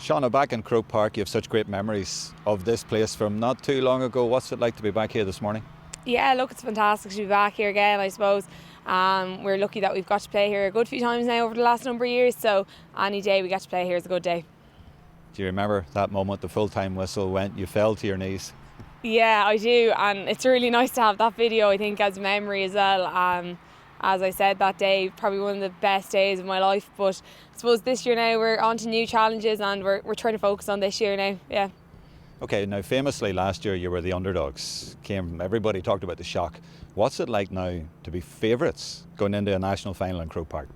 Shauna, back in Croke Park, you have such great memories of this place from not too long ago. What's it like to be back here this morning? Yeah, look, it's fantastic to be back here again, I suppose. We're lucky that we've got to play here a good few times now over the last number of years, so any day we get to play here is a good day. Do you remember that moment the full-time whistle went, you fell to your knees? Yeah, I do, and it's really nice to have that video, I think, as a memory as well. As I said, that day, probably one of the best days of my life, but I suppose this year now we're on to new challenges and we're trying to focus on this year now, yeah. Okay, now famously last year you were the underdogs. Everybody talked about the shock. What's it like now to be favourites going into a national final in Croke Park?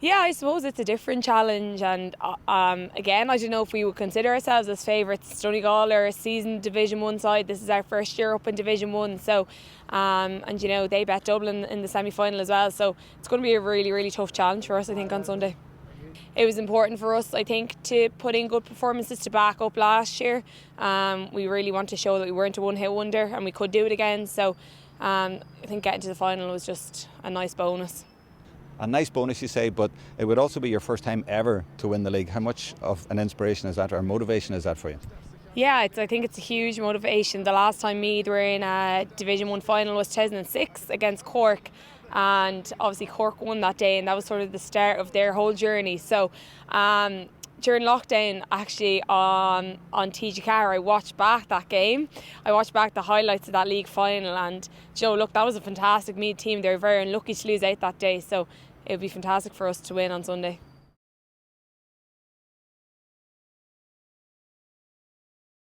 Yeah, I suppose it's a different challenge, and again, I don't know if we would consider ourselves as favourites. Donegal are a seasoned Division 1 side. This is our first year up in Division 1, so and you know, they bet Dublin in the semi-final as well, so it's going to be a really, really tough challenge for us, I think, on Sunday. It was important for us, I think, to put in good performances to back up last year. We really want to show that we weren't a one-hit wonder and we could do it again, so I think getting to the final was just a nice bonus. A nice bonus, you say, but it would also be your first time ever to win the league. How much of an inspiration is that, or motivation is that for you? Yeah, I think it's a huge motivation. The last time Meath were in a Division 1 final was 2006 against Cork, and obviously Cork won that day, and that was sort of the start of their whole journey. So during lockdown, actually on TG4, I watched back that game. I watched back the highlights of that league final, and you know, look, that was a fantastic Meath team. They were very unlucky to lose out that day, so it would be fantastic for us to win on Sunday.